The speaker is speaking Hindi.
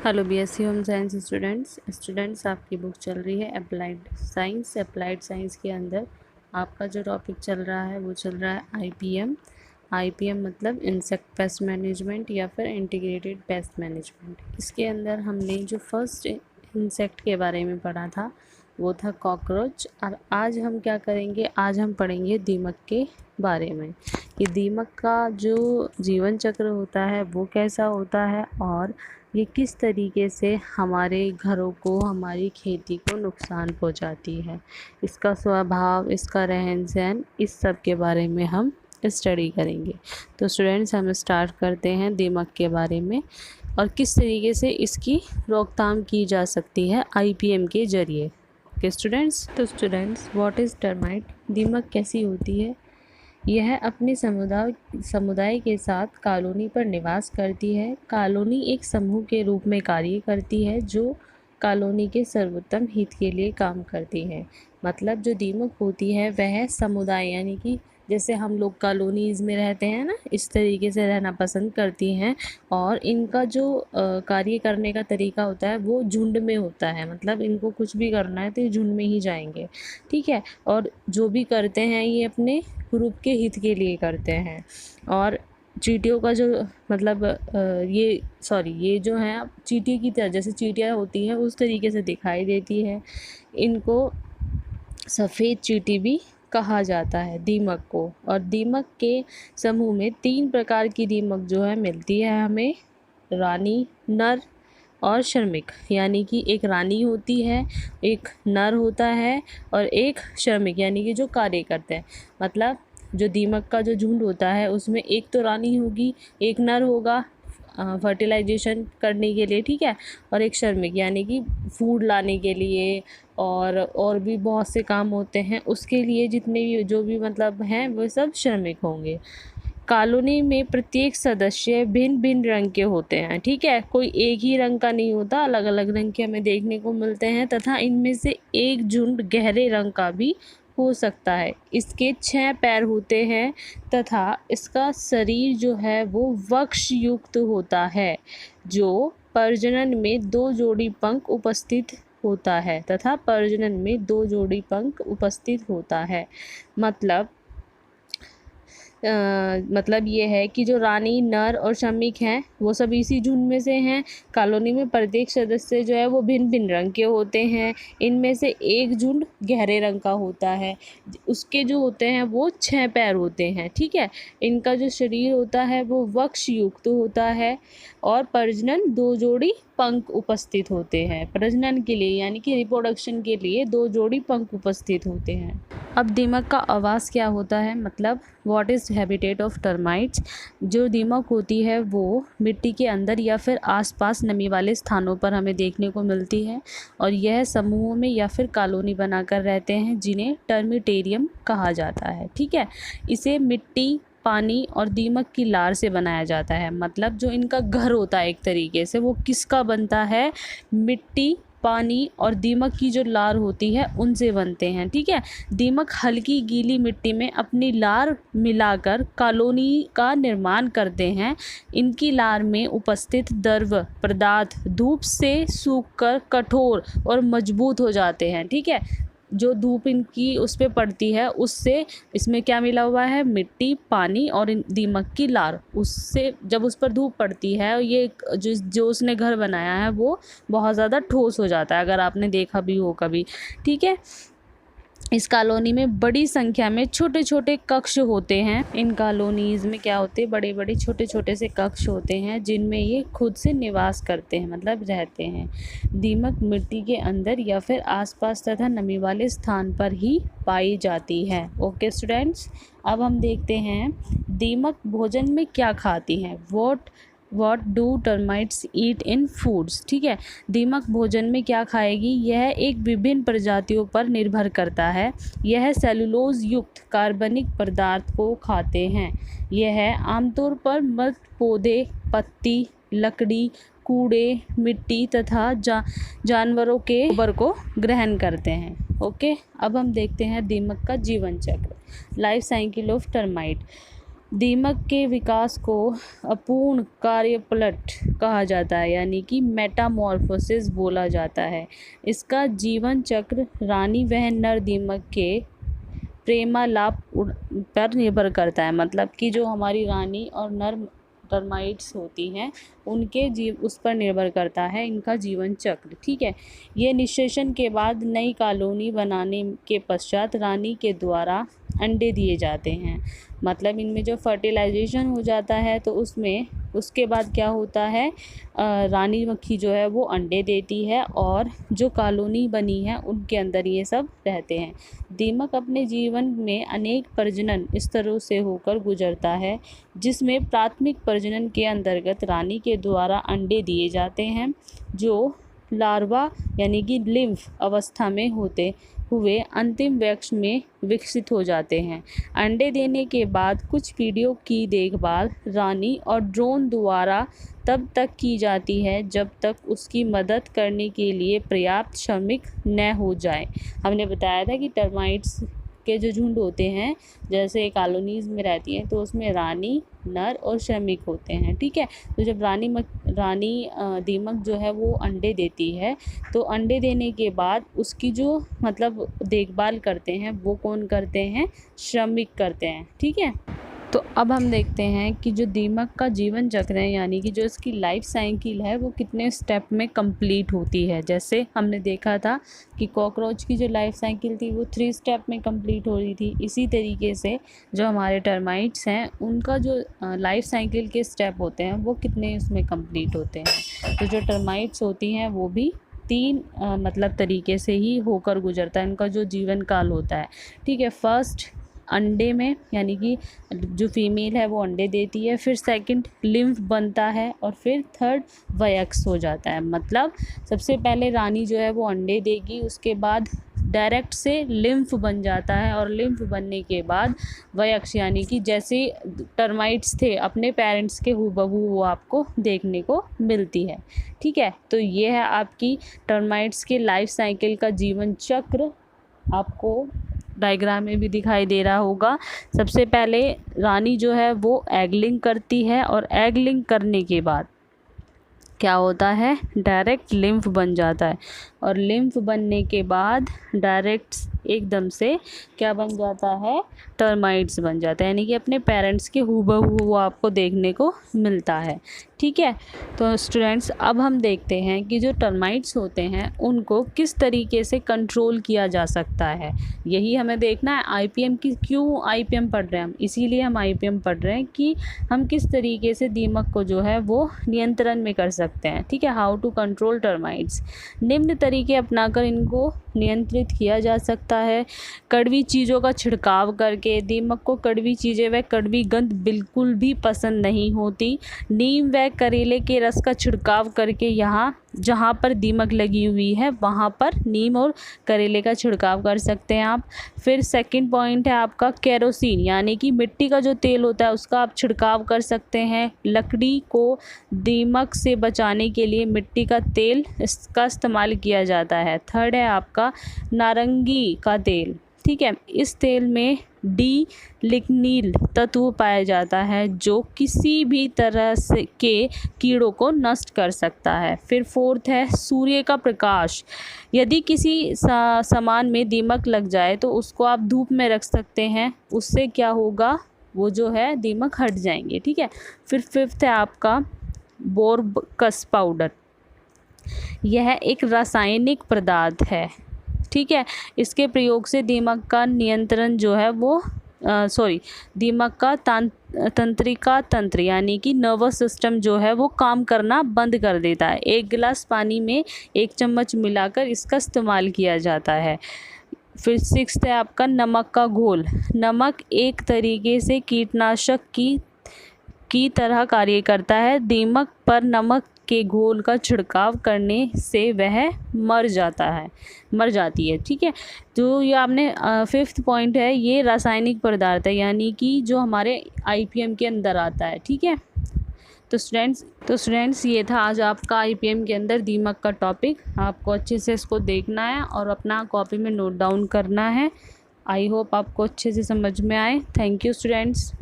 Hello BSc home science students आपकी बुक चल रही है अप्लाइड साइंस के अंदर आपका जो टॉपिक चल रहा है वो चल रहा है आईपीएम मतलब इंसेक्ट पेस्ट मैनेजमेंट या फिर इंटीग्रेटेड पेस्ट मैनेजमेंट। इसके अंदर हमने जो फर्स्ट इंसेक्ट के बारे में पढ़ा था वो था कॉकरोच। और आज हम क्या करेंगे, आज हम पढ़ेंगे दीमक के बारे में कि दीमक का जो जीवन चक्र होता है वो कैसा होता है और ये किस तरीके से हमारे घरों को, हमारी खेती को नुकसान पहुंचाती है, इसका स्वभाव, इसका रहन सहन, इस सब के बारे में हम स्टडी करेंगे। तो स्टूडेंट्स हम स्टार्ट करते हैं दीमक के बारे में और किस तरीके से इसकी रोकथाम की जा सकती है आईपीएम के ज़रिए। Okay students what is termite? दीमक कैसी होती है? यह अपने समुदाय के साथ कॉलोनी पर निवास करती है। कॉलोनी एक समूह के रूप में कार्य करती है जो कॉलोनी के सर्वोत्तम हित के लिए काम करती है। मतलब जो दीमक होती है वह समुदाय, यानी कि जैसे हम लोग कॉलोनीज़ में रहते हैं ना, इस तरीके से रहना पसंद करती हैं। और इनका जो कार्य करने का तरीका होता है वो झुंड में होता है। मतलब इनको कुछ भी करना है तो ये झुंड में ही जाएंगे, ठीक है। और जो भी करते हैं ये अपने ग्रुप के हित के लिए करते हैं। और चींटियों का जो मतलब ये जो है चींटी की तरह, जैसे चींटियाँ होती हैं उस तरीके से दिखाई देती है। इनको सफ़ेद चींटी भी कहा जाता है दीमक को। और दीमक के समूह में 3 प्रकार की दीमक जो है मिलती है हमें, रानी, नर और श्रमिक। यानी कि एक रानी होती है, एक नर होता है और एक श्रमिक यानी कि जो कार्य करते हैं। मतलब जो दीमक का जो झुंड होता है उसमें एक तो रानी होगी, एक नर होगा फर्टिलाइजेशन करने के लिए, ठीक है, और एक श्रमिक यानी कि फूड लाने के लिए और भी बहुत से काम होते हैं उसके लिए, जितने भी जो भी मतलब हैं वो सब श्रमिक होंगे। कॉलोनी में प्रत्येक सदस्य भिन्न भिन्न रंग के होते हैं, ठीक है, कोई एक ही रंग का नहीं होता, अलग अलग रंग के हमें देखने को मिलते हैं। तथा इनमें से एक झुंड गहरे रंग का भी हो सकता है। इसके 6 पैर होते हैं तथा इसका शरीर जो है वो वक्ष युक्त होता है, जो प्रजनन में 2 जोड़ी पंख उपस्थित होता है तथा प्रजनन में 2 जोड़ी पंख उपस्थित होता है। मतलब ये है कि जो रानी, नर और श्रमिक हैं वो सब इसी झुंड में से हैं। कॉलोनी में प्रत्येक सदस्य जो है वो भिन्न भिन्न रंग के होते हैं। इनमें से एक झुंड गहरे रंग का होता है, उसके जो होते हैं वो 6 पैर होते हैं, ठीक है। इनका जो शरीर होता है वो वक्ष युक्त होता है और प्रजनन 2 जोड़ी पंख उपस्थित होते हैं। प्रजनन के लिए यानी कि रिप्रोडक्शन के लिए 2 जोड़ी पंख उपस्थित होते हैं। अब दीमक का आवास क्या होता है, मतलब what is habitat of termites? जो दीमक होती है वो मिट्टी के अंदर या फिर आसपास नमी वाले स्थानों पर हमें देखने को मिलती है और यह समूहों में या फिर कॉलोनी बनाकर रहते हैं जिन्हें टर्मिटेरियम कहा जाता है, ठीक है। इसे मिट्टी, पानी और दीमक की लार से बनाया जाता है। मतलब जो इनका घर होता है एक तरीके से वो किसका बनता है, मिट्टी, पानी और दीमक की जो लार होती है उनसे बनते हैं, ठीक है। दीमक हल्की गीली मिट्टी में अपनी लार मिलाकर कॉलोनी का निर्माण करते हैं। इनकी लार में उपस्थित द्रव पदार्थ धूप से सूखकर कठोर और मजबूत हो जाते हैं, ठीक है। जो धूप इनकी उस पर पड़ती है उससे इसमें क्या मिला हुआ है, मिट्टी, पानी और दीमक की लार, उससे जब उस पर धूप पड़ती है ये जो उसने घर बनाया है वो बहुत ज़्यादा ठोस हो जाता है, अगर आपने देखा भी हो कभी, ठीक है। इस कॉलोनी में बड़ी संख्या में छोटे छोटे कक्ष होते हैं। इन कॉलोनीज़ में क्या होते हैं, बड़े बड़े छोटे छोटे से कक्ष होते हैं जिनमें ये खुद से निवास करते हैं, मतलब रहते हैं। दीमक मिट्टी के अंदर या फिर आसपास तथा नमी वाले स्थान पर ही पाई जाती है। ओके स्टूडेंट्स, अब हम देखते हैं दीमक भोजन में क्या खाती हैं। What do termites eat in foods, ठीक है। दीमक भोजन में क्या खाएगी, यह एक विभिन्न प्रजातियों पर निर्भर करता है। यह सेलुलोज युक्त कार्बनिक पदार्थ को खाते हैं। यह आमतौर पर मृत पौधे, पत्ती, लकड़ी, कूड़े, मिट्टी तथा जानवरों के गोबर को ग्रहण करते हैं। ओके, अब हम देखते हैं दीमक का जीवन चक्र, लाइफ साइकिल ऑफ टर्माइट। दीमक के विकास को अपूर्ण कार्यपलट कहा जाता है, यानी कि मेटामॉर्फोसिस बोला जाता है। इसका जीवन चक्र रानी व नर दीमक के प्रेमालाप पर निर्भर करता है, मतलब कि जो हमारी रानी और नर टर्माइट्स होती हैं उनके उस पर निर्भर करता है इनका जीवन चक्र। ठीक है, ये निषेचन के बाद नई कॉलोनी बनाने के पश्चात रानी के द्वारा अंडे दिए जाते हैं। मतलब इनमें जो फर्टिलाइजेशन हो जाता है तो उसके बाद क्या होता है, रानी मक्खी जो है वो अंडे देती है और जो कॉलोनी बनी है उनके अंदर ये सब रहते हैं। दीमक अपने जीवन में अनेक प्रजनन स्तरों से होकर गुजरता है, जिसमें प्राथमिक प्रजनन के अंतर्गत रानी के द्वारा अंडे दिए जाते हैं, जो लार्वा यानी कि लिम्फ अवस्था में होते हुए अंतिम वयस्क में विकसित हो जाते हैं। अंडे देने के बाद कुछ पीढ़ियों की देखभाल रानी और ड्रोन द्वारा तब तक की जाती है जब तक उसकी मदद करने के लिए पर्याप्त श्रमिक न हो जाए। हमने बताया था कि टर्माइट्स के जो झुंड होते हैं, जैसे कॉलोनीज़ में रहती हैं, तो उसमें रानी, नर और श्रमिक होते हैं। ठीक है, तो जब रानी दीमक जो है वो अंडे देती है, तो अंडे देने के बाद उसकी जो मतलब देखभाल करते हैं वो कौन करते हैं, श्रमिक करते हैं। ठीक है, तो अब हम देखते हैं कि जो दीमक का जीवन चक्र है, यानी कि जो इसकी लाइफ साइकिल है वो कितने स्टेप में कंप्लीट होती है। जैसे हमने देखा था कि कॉकरोच की जो लाइफ साइकिल थी वो 3 स्टेप में कंप्लीट हो रही थी। इसी तरीके से जो हमारे टर्माइट्स हैं उनका जो लाइफ साइकिल के स्टेप होते हैं वो कितने उसमें कंप्लीट होते हैं। तो जो टर्माइट्स होती हैं वो भी 3 मतलब तरीके से ही होकर गुजरता है, उनका जो जीवन काल होता है। ठीक है, फर्स्ट अंडे में, यानी कि जो फीमेल है वो अंडे देती है, फिर सेकंड लिम्फ बनता है और फिर थर्ड वयस्क हो जाता है। मतलब सबसे पहले रानी जो है वो अंडे देगी, उसके बाद डायरेक्ट से लिम्फ बन जाता है और लिम्फ बनने के बाद वयस्क, यानी कि जैसे टर्माइट्स थे अपने पेरेंट्स के हूबहू वो आपको देखने को मिलती है। ठीक है, तो ये है आपकी टर्माइट्स के लाइफ साइकिल का जीवन चक्र, आपको डायग्राम में भी दिखाई दे रहा होगा। सबसे पहले रानी जो है वो एगलिंग करती है और एगलिंग करने के बाद क्या होता है, डायरेक्ट लिम्फ बन जाता है और लिम्फ बनने के बाद डायरेक्ट एकदम से क्या बन जाता है, टर्माइट्स बन जाता है, यानी कि अपने पेरेंट्स के हूबहू वो आपको देखने को मिलता है। ठीक है, तो स्टूडेंट्स अब हम देखते हैं कि जो टर्माइट्स होते हैं उनको किस तरीके से कंट्रोल किया जा सकता है। यही हमें देखना है आईपीएम की, क्यों आईपीएम पढ़ रहे हैं हम, इसीलिए हम आईपीएम पढ़ रहे हैं कि हम किस तरीके से दीमक को जो है वो नियंत्रण में कर सकते हैं। ठीक है, हाउ टू कंट्रोल टर्माइट्स। निम्न तरीके अपनाकर इनको नियंत्रित किया जा सकता है। कड़वी चीज़ों का छिड़काव करके, दीमक को कड़वी चीज़ें व कड़वी गंध बिल्कुल भी पसंद नहीं होती। नीम व करेले के रस का छिड़काव करके जहाँ पर दीमक लगी हुई है वहाँ पर नीम और करेले का छिड़काव कर सकते हैं आप। फिर सेकंड पॉइंट है आपका केरोसिन, यानी कि मिट्टी का जो तेल होता है उसका आप छिड़काव कर सकते हैं। लकड़ी को दीमक से बचाने के लिए मिट्टी का तेल इसका इस्तेमाल किया जाता है। थर्ड है आपका नारंगी का तेल। ठीक है, इस तेल में डी लिग्निल तत्व पाया जाता है जो किसी भी तरह से के कीड़ों को नष्ट कर सकता है। फिर फोर्थ है सूर्य का प्रकाश। यदि किसी सामान में दीमक लग जाए तो उसको आप धूप में रख सकते हैं, उससे क्या होगा, वो जो है दीमक हट जाएंगे। ठीक है, फिर फिफ्थ है आपका बोरबकस पाउडर। यह एक रासायनिक पदार्थ है। ठीक है, इसके प्रयोग से दीमक का नियंत्रण जो है वो दीमक का तंत्रिका तंत्र यानी कि नर्वस सिस्टम जो है वो काम करना बंद कर देता है। 1 गिलास पानी में 1 चम्मच मिलाकर इसका इस्तेमाल किया जाता है। फिर 6th है आपका नमक का घोल। नमक एक तरीके से कीटनाशक की तरह कार्य करता है। दीमक पर नमक के घोल का छिड़काव करने से वह मर जाती है। ठीक है, तो ये आपने 5th पॉइंट है, ये रासायनिक पदार्थ है, यानी कि जो हमारे आईपीएम के अंदर आता है। ठीक है, तो स्टूडेंट्स ये था आज आपका आईपीएम के अंदर दीमक का टॉपिक। आपको अच्छे से इसको देखना है और अपना कॉपी में नोट डाउन करना है। आई होप आपको अच्छे से समझ में आए। Thank you students.